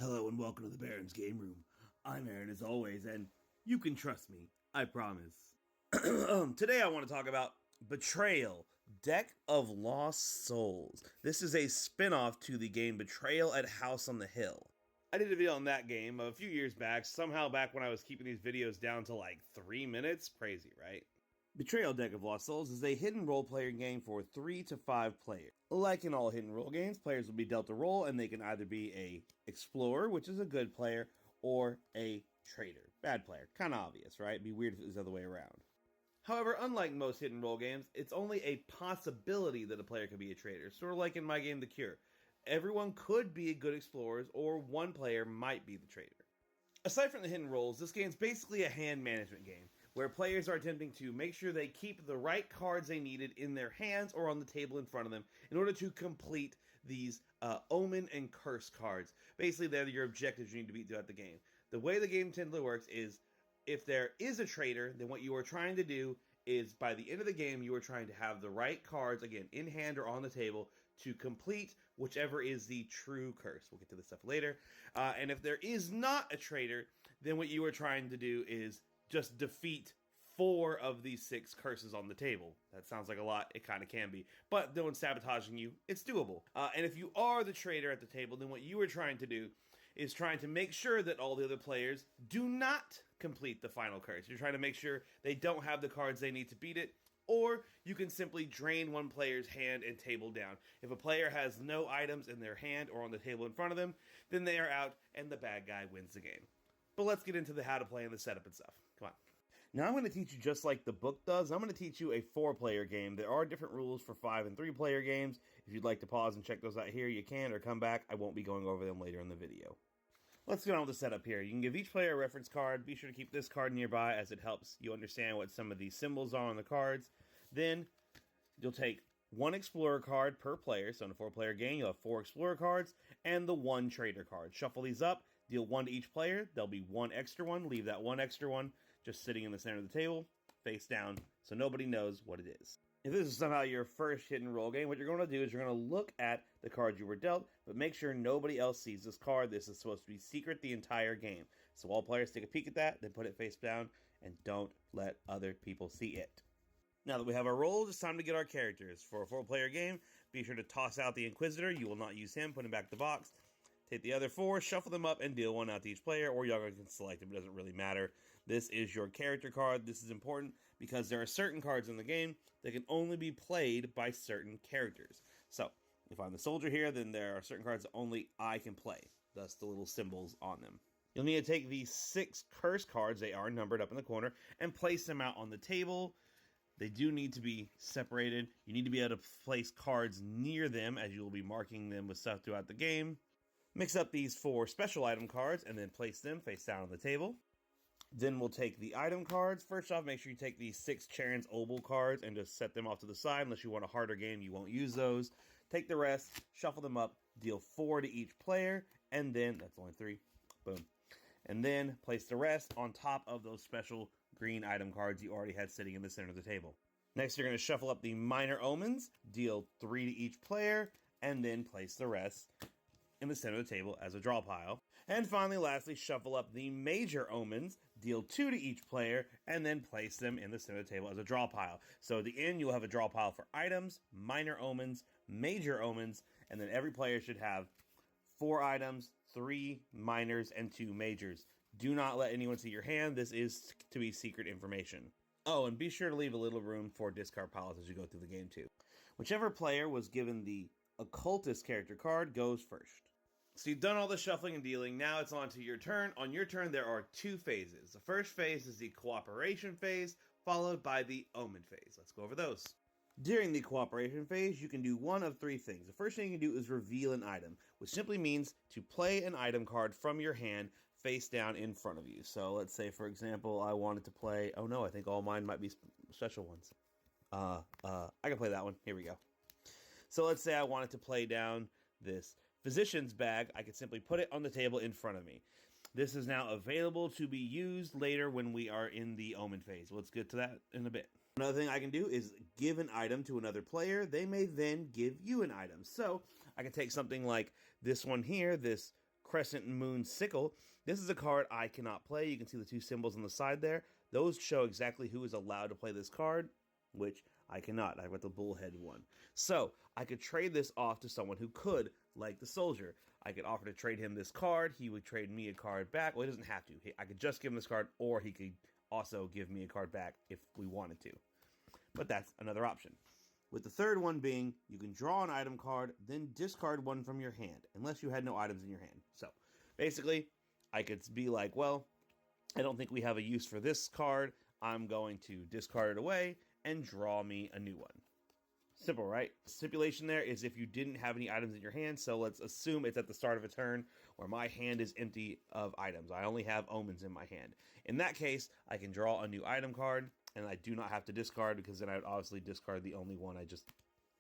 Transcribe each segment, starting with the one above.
Hello and welcome to the Baron's Game Room. I'm Aaron as always, and you can trust me, I promise. Today I want to talk about Betrayal, Deck of Lost Souls. This is a spin-off to the game Betrayal at House on the Hill. I did a video on that game a few years back, somehow back when I was keeping these videos down to like 3 minutes. Crazy, right? Betrayal Deck of Lost Souls is a hidden role player game for 3 to 5 players. Like in all hidden role games, players will be dealt a role and they can either be a explorer, which is a good player, or a traitor, bad player. Kind of obvious, right? It'd be weird if it was the other way around. However, unlike most hidden role games, it's only a possibility that a player could be a traitor, sort of like in my game The Cure. Everyone could be good explorers, or one player might be the traitor. Aside from the hidden roles, this game's basically a hand management game, where players are attempting to make sure they keep the right cards they needed in their hands or on the table in front of them in order to complete these Omen and Curse cards. Basically, they're your objectives you need to beat throughout the game. The way the game typically works is, if there is a traitor, then what you are trying to do is, by the end of the game, you are trying to have the right cards, again, in hand or on the table, to complete whichever is the true curse. We'll get to this stuff later. And if there is not a traitor, then what you are trying to do is just defeat 4 of these 6 curses on the table. That sounds like a lot. It kind of can be. But no one's sabotaging you. It's doable. And if you are the traitor at the table, then what you are trying to do is trying to make sure that all the other players do not complete the final curse. You're trying to make sure they don't have the cards they need to beat it. Or you can simply drain one player's hand and table down. If a player has no items in their hand or on the table in front of them, then they are out and the bad guy wins the game. But let's get into the how to play and the setup and stuff. Come on. Now I'm going to teach you just like the book does. I'm going to teach you a 4-player game. There are different rules for 5 and 3-player games. If you'd like to pause and check those out here, you can, or come back. I won't be going over them later in the video. Let's get on with the setup here. You can give each player a reference card. Be sure to keep this card nearby as it helps you understand what some of these symbols are on the cards. Then you'll take 1 Explorer card per player. So in a 4-player game, you'll have 4 Explorer cards and the 1 Trader card. Shuffle these up. Deal 1 to each player. There'll be 1 extra one. Leave that 1 extra one just sitting in the center of the table, face down, so nobody knows what it is. If this is somehow your first hidden role game, what you're going to do is you're going to look at the card you were dealt, but make sure nobody else sees this card. This is supposed to be secret the entire game. So all players take a peek at that, then put it face down, and don't let other people see it. Now that we have our roles, it's time to get our characters. For a 4-player game, be sure to toss out the Inquisitor. You will not use him. Put him back in the box. Take the other 4, shuffle them up, and deal 1 out to each player, or y'all can select them. It doesn't really matter. This is your character card. This is important because there are certain cards in the game that can only be played by certain characters. So, if I'm the soldier here, then there are certain cards that only I can play. Thus, the little symbols on them. You'll need to take these 6 curse cards, they are numbered up in the corner, and place them out on the table. They do need to be separated. You need to be able to place cards near them, as you will be marking them with stuff throughout the game. Mix up these 4 special item cards and then place them face down on the table. Then we'll take the item cards. First off, make sure you take these 6 Charon's Obol cards and just set them off to the side. Unless you want a harder game, you won't use those. Take the rest, shuffle them up, deal 4 to each player, and then, that's only 3, boom. And then place the rest on top of those special green item cards you already had sitting in the center of the table. Next, you're going to shuffle up the Minor Omens, deal 3 to each player, and then place the rest in the center of the table as a draw pile. And finally, lastly, shuffle up the Major Omens, deal 2 to each player, and then place them in the center of the table as a draw pile. So at the end, you'll have a draw pile for items, Minor Omens, Major Omens, and then every player should have 4 items, 3 minors, and 2 majors. Do not let anyone see your hand. This is to be secret information. Oh, and be sure to leave a little room for discard piles as you go through the game too. Whichever player was given the Occultist character card goes first. So you've done all the shuffling and dealing, now it's on to your turn. On your turn, there are 2 phases. The first phase is the Cooperation phase, followed by the Omen phase. Let's go over those. During the Cooperation phase, you can do one of 3 things. The first thing you can do is reveal an item, which simply means to play an item card from your hand face down in front of you. So let's say, for example, I wanted to play, oh no, I think all mine might be special ones. I can play that one. Here we go. So let's say I wanted to play down this Physician's Bag. I could simply put it on the table in front of me. This is now available to be used later when we are in the Omen phase. Let's get to that in a bit. Another thing I can do is give an item to another player. They may then give you an item. So I can take something like this one here, this Crescent Moon Sickle. This is a card I cannot play. You can see the two symbols on the side there. Those show exactly who is allowed to play this card, which I cannot. I've got the bullhead one. So I could trade this off to someone who could, like the soldier. I could offer to trade him this card. He would trade me a card back. Well, he doesn't have to. I could just give him this card, or he could also give me a card back if we wanted to. But that's another option. With the third one being, you can draw an item card, then discard one from your hand, unless you had no items in your hand. So, basically, I could be like, well, I don't think we have a use for this card. I'm going to discard it away and draw me a new one. Simple, right? Stipulation there is if you didn't have any items in your hand, so let's assume it's at the start of a turn where my hand is empty of items. I only have omens in my hand. In that case, I can draw a new item card, and I do not have to discard, because then I would obviously discard the only one I just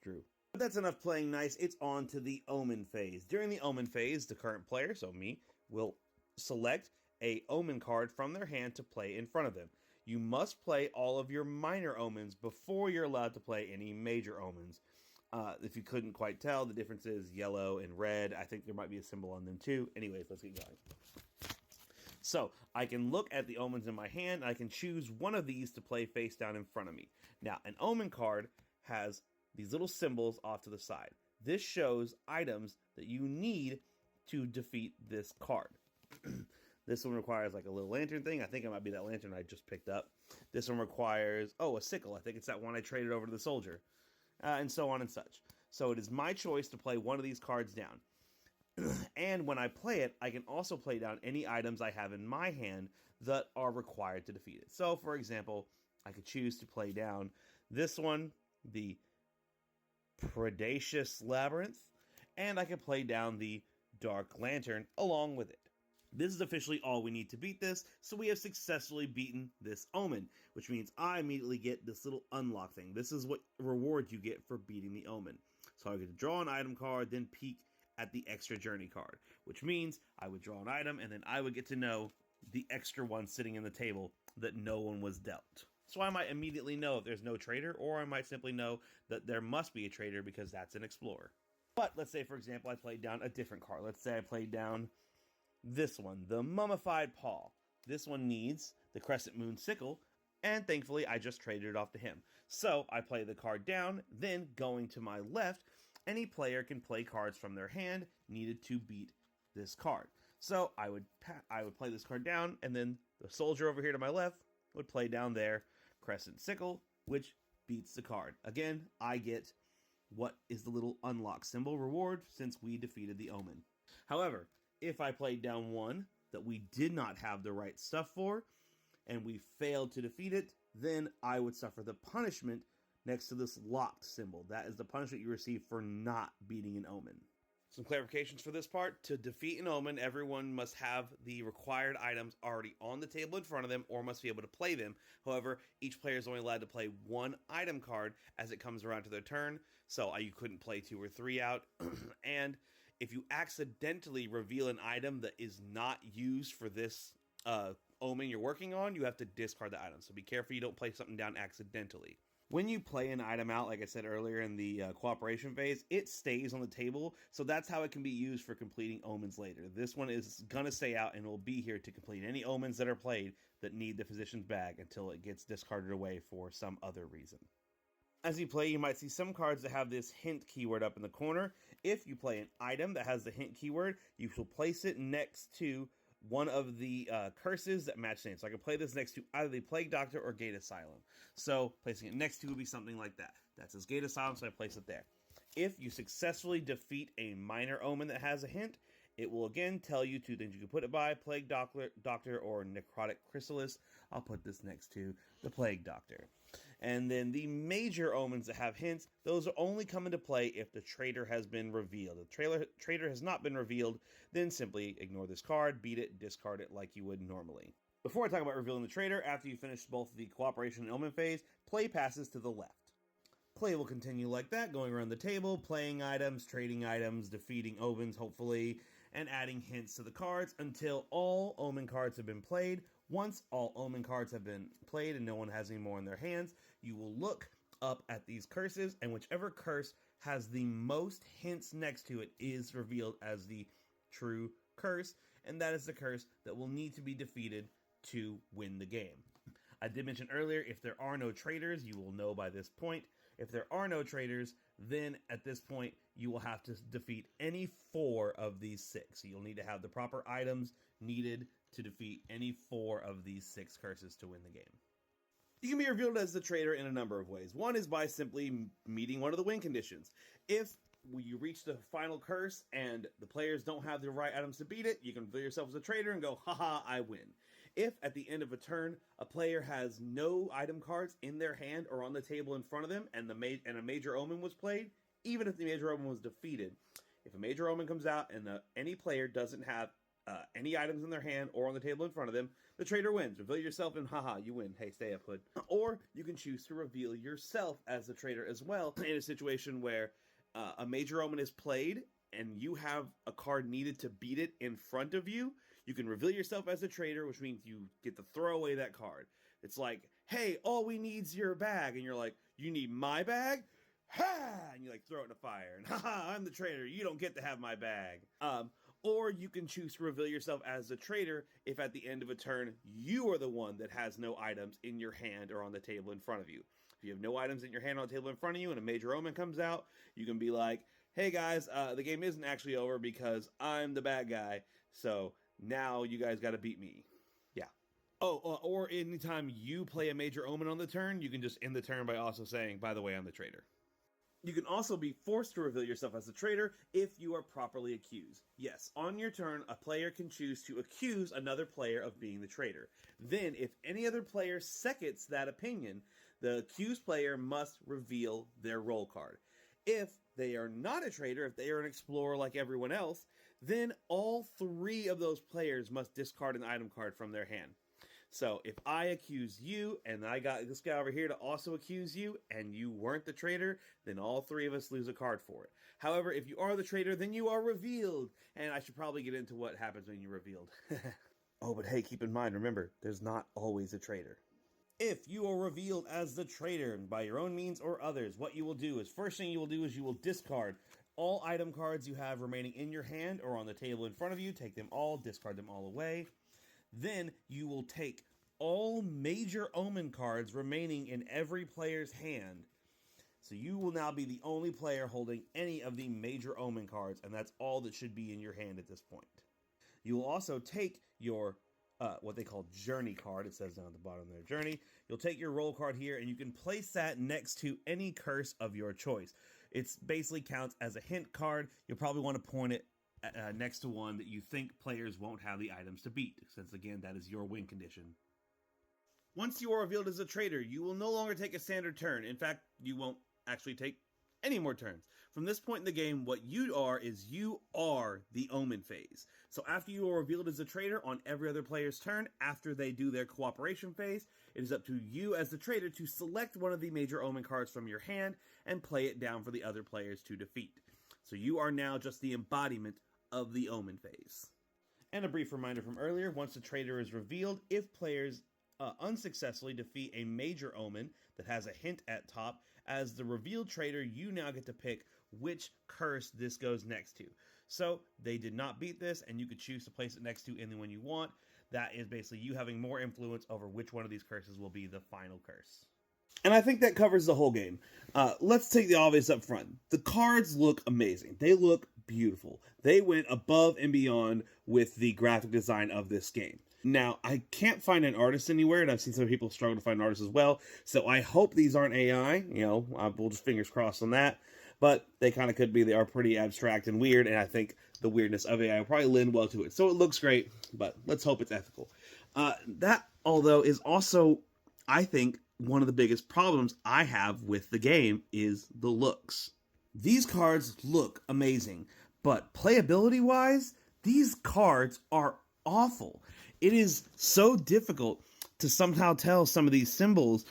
drew. But that's enough playing nice. It's on to the omen phase. During the omen phase, the current player, so me, will select a omen card from their hand to play in front of them. You must play all of your minor omens before you're allowed to play any major omens. If you couldn't quite tell, the difference is yellow and red. I think there might be a symbol on them too. Anyways, let's get going. So, I can look at the omens in my hand, and I can choose one of these to play face down in front of me. Now, an omen card has these little symbols off to the side. This shows items that you need to defeat this card. This one requires like a little lantern thing. I think it might be that lantern I just picked up. This one requires, a sickle. I think it's that one I traded over to the soldier. And so on and such. So it is my choice to play one of these cards down. And when I play it, I can also play down any items I have in my hand that are required to defeat it. So, for example, I could choose to play down this one, the Predacious Labyrinth, and I could play down the Dark Lantern along with it. This is officially all we need to beat this, so we have successfully beaten this omen, which means I immediately get this little unlock thing. This is what reward you get for beating the omen. So I get to draw an item card, then peek at the extra journey card, which means I would draw an item, and then I would get to know the extra one sitting in the table that no one was dealt. So I might immediately know if there's no trader, or I might simply know that there must be a trader because that's an explorer. But let's say, for example, I played down a different card. Let's say I played down this one, the Mummified Paw. This one needs the Crescent Moon Sickle, and thankfully I just traded it off to him. So I play the card down, then going to my left, any player can play cards from their hand needed to beat this card. So I would play this card down, and then the soldier over here to my left would play down their Crescent Sickle, which beats the card. Again, I get what is the little unlock symbol reward since we defeated the omen. However, if I played down one that we did not have the right stuff for, and we failed to defeat it, then I would suffer the punishment next to this locked symbol. That is the punishment you receive for not beating an omen. Some clarifications for this part. To defeat an omen, everyone must have the required items already on the table in front of them, or must be able to play them. However, each player is only allowed to play one item card as it comes around to their turn, so you couldn't play 2 or 3 out. And if you accidentally reveal an item that is not used for this omen you're working on, you have to discard the item. So be careful you don't play something down accidentally. When you play an item out, like I said earlier in the cooperation phase, it stays on the table, so that's how it can be used for completing omens later. This one is going to stay out and will be here to complete any omens that are played that need the physician's bag until it gets discarded away for some other reason. As you play, you might see some cards that have this hint keyword up in the corner. If you play an item that has the hint keyword, you shall place it next to one of the curses that match names. So I can play this next to either the Plague Doctor or Gate Asylum. So placing it next to would be something like that. That says Gate Asylum, so I place it there. If you successfully defeat a minor omen that has a hint, it will again tell you 2 things you can put it by, Plague Doctor or Necrotic Chrysalis. I'll put this next to the Plague Doctor. And then the major omens that have hints, those only come into play if the traitor has been revealed. If the traitor has not been revealed, then simply ignore this card, beat it, discard it like you would normally. Before I talk about revealing the traitor, after you finish both the cooperation and omen phase, play passes to the left. Play will continue like that, going around the table, playing items, trading items, defeating omens, hopefully, and adding hints to the cards until all omen cards have been played. Once all omen cards have been played and no one has any more in their hands, you will look up at these curses, and whichever curse has the most hints next to it is revealed as the true curse, and that is the curse that will need to be defeated to win the game. I did mention earlier, if there are no traitors, you will know by this point. If there are no traitors, then at this point, you will have to defeat any 4 of these 6. So you'll need to have the proper items needed to defeat any 4 of these 6 curses to win the game. You can be revealed as the traitor in a number of ways. One is by simply meeting one of the win conditions. If you reach the final curse and the players don't have the right items to beat it, you can reveal yourself as a traitor and go, haha, I win. If at the end of a turn, a player has no item cards in their hand or on the table in front of them, and a major omen was played, even if the major omen was defeated, if a major omen comes out and any player doesn't have any items in their hand or on the table in front of them, the traitor wins. Reveal yourself and haha, you win. Hey, stay up, hood. Or you can choose to reveal yourself as the traitor as well in a situation where a major omen is played and you have a card needed to beat it in front of you. You can reveal yourself as a traitor, which means you get to throw away that card. It's like, hey, all we need's your bag. And you're like, you need my bag? Ha! And you like throw it in a fire. And haha, I'm the traitor. You don't get to have my bag. Or you can choose to reveal yourself as a traitor if at the end of a turn, you are the one that has no items in your hand or on the table in front of you. If you have no items in your hand or on the table in front of you and a major omen comes out, you can be like, hey guys, the game isn't actually over because I'm the bad guy. So now you guys got to beat me. Yeah. Oh, or anytime you play a major omen on the turn, you can just end the turn by also saying, by the way, I'm the traitor. You can also be forced to reveal yourself as a traitor if you are properly accused. Yes, on your turn, a player can choose to accuse another player of being the traitor. Then, if any other player seconds that opinion, the accused player must reveal their role card. If they are not a traitor, if they are an explorer like everyone else, then all 3 of those players must discard an item card from their hand. So if I accuse you and I got this guy over here to also accuse you and you weren't the traitor, then all 3 of us lose a card for it. However, if you are the traitor, then you are revealed. And I should probably get into what happens when you're revealed. Oh, but hey, keep in mind, remember, there's not always a traitor. If you are revealed as the traitor by your own means or others, what you will do is, first thing you will do is you will discard all item cards you have remaining in your hand or on the table in front of you. Take them all, discard them all away. Then you will take all major omen cards remaining in every player's hand. So you will now be the only player holding any of the major omen cards, and that's all that should be in your hand at this point. You will also take your what they call journey card. It says down at the bottom there, journey. You'll take your roll card here, and you can place that next to any curse of your choice. It basically counts as a hint card. You'll probably want to point it next to one that you think players won't have the items to beat, since again, that is your win condition. Once you are revealed as a traitor, you will no longer take a standard turn. In fact, you won't actually take any more turns. From this point in the game, what you are is you are the omen phase. So after you are revealed as a traitor on every other player's turn, after they do their cooperation phase, it is up to you as the traitor to select one of the major omen cards from your hand and play it down for the other players to defeat. So you are now just the embodiment of the omen phase. And a brief reminder from earlier, once the traitor is revealed, if players unsuccessfully defeat a major omen that has a hint at top, as the revealed traitor, you now get to pick which curse this goes next to. So they did not beat this, and you could choose to place it next to anyone you want. That is basically you having more influence over which one of these curses will be the final curse. And I think that covers the whole game. Let's take the obvious up front. The cards look amazing. They look beautiful. They went above and beyond with the graphic design of this game. Now, I can't find an artist anywhere, and I've seen some people struggle to find artists as well, so I hope these aren't AI. We'll just fingers crossed on that. But they kind of could be. They are pretty abstract and weird, and I think the weirdness of AI will probably lend well to it. So it looks great, but let's hope it's ethical. That, although, is also, I think, one of the biggest problems I have with the game is the looks. These cards look amazing, but playability-wise, these cards are awful. It is so difficult to somehow tell some of these symbols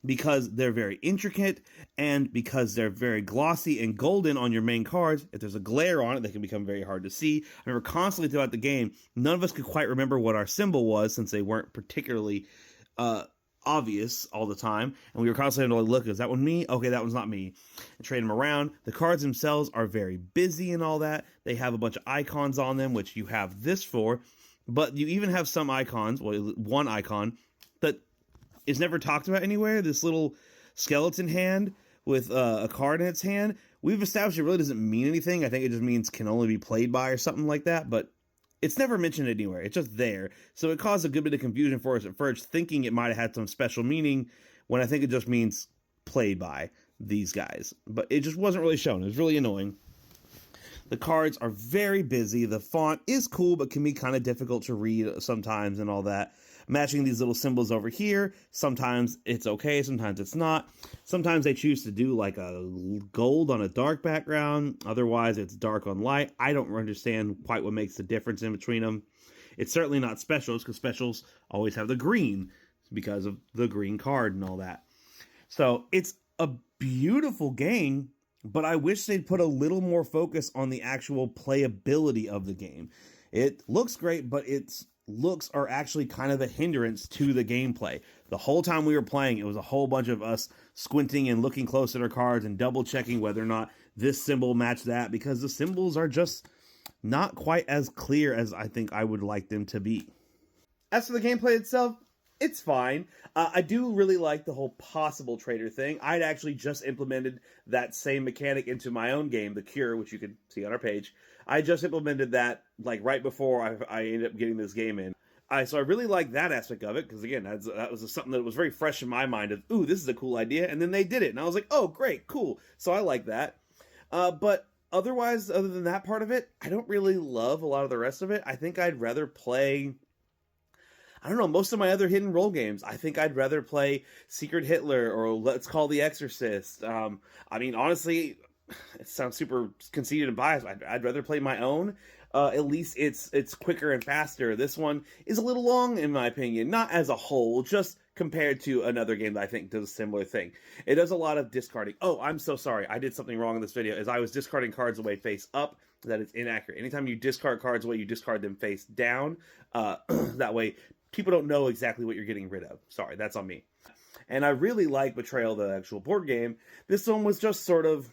because they're very intricate and because they're very glossy and golden on your main cards. If there's a glare on it, they can become very hard to see. I remember constantly throughout the game, none of us could quite remember what our symbol was since they weren't particularly obvious all the time, and we were constantly having to look, is that one me? Okay, that one's not me. And trade them around. The cards themselves are very busy and all that. They have a bunch of icons on them, which you have this for, but you even have some icons, well, one icon, that is never talked about anywhere. This little skeleton hand with a card in its hand. We've established it really doesn't mean anything. I think it just means can only be played by or something like that, but it's never mentioned anywhere. It's just there. So it caused a good bit of confusion for us at first, thinking it might have had some special meaning, when I think it just means played by these guys. But it just wasn't really shown. It was really annoying. The cards are very busy. The font is cool, but can be kind of difficult to read sometimes and all that. Matching these little symbols over here, sometimes it's okay, sometimes it's not. Sometimes they choose to do like a gold on a dark background. Otherwise, it's dark on light. I don't understand quite what makes the difference in between them. It's certainly not specials, because specials always have the green because of the green card and all that. So it's a beautiful game, but I wish they'd put a little more focus on the actual playability of the game. It looks great, but its looks are actually kind of a hindrance to the gameplay. The whole time we were playing, it was a whole bunch of us squinting and looking close at our cards and double checking whether or not this symbol matched that, because the symbols are just not quite as clear as I think I would like them to be. As for the gameplay itself, it's fine. I do really like the whole possible trader thing. I'd actually just implemented that same mechanic into my own game, The Cure, which you can see on our page. I just implemented that like right before I ended up getting this game in. So I really like that aspect of it, because again, that was something that was very fresh in my mind of, ooh, this is a cool idea, and then they did it, and I was like, oh, great, cool. So I like that. But otherwise, other than that part of it, I don't really love a lot of the rest of it. I think I'd rather play, I don't know, most of my other hidden role games. I think I'd rather play Secret Hitler or Let's Call the Exorcist. I mean, honestly, it sounds super conceited and biased. I'd rather play my own. At least it's quicker and faster. This one is a little long, in my opinion. Not as a whole, just compared to another game that I think does a similar thing. It does a lot of discarding. Oh, I'm so sorry. I did something wrong in this video. As I was discarding cards away face up, that is inaccurate. Anytime you discard cards away, you discard them face down. That way, people don't know exactly what you're getting rid of. Sorry, that's on me. And I really like Betrayal, the actual board game. This one was just sort of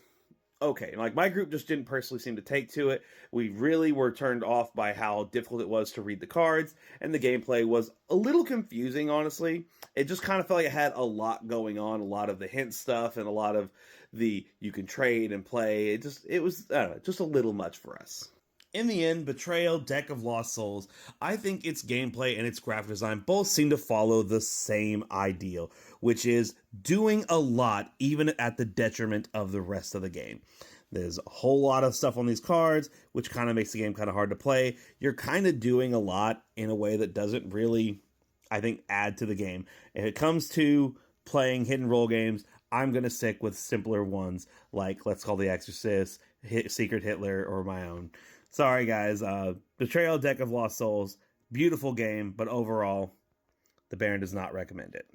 okay. Like, my group just didn't personally seem to take to it. We really were turned off by how difficult it was to read the cards, and the gameplay was a little confusing, honestly. It just kind of felt like it had a lot going on, a lot of the hint stuff, and a lot of the you can trade and play. It was, I don't know, just a little much for us. In the end, Betrayal, Deck of Lost Souls, I think its gameplay and its graphic design both seem to follow the same ideal, which is doing a lot even at the detriment of the rest of the game. There's a whole lot of stuff on these cards, which kind of makes the game kind of hard to play. You're kind of doing a lot in a way that doesn't really, I think, add to the game. If it comes to playing hidden role games, I'm going to stick with simpler ones like Let's Call the Exorcist, Secret Hitler, or my own. Sorry, guys. Betrayal, Deck of Lost Souls, beautiful game, but overall, the Baron does not recommend it.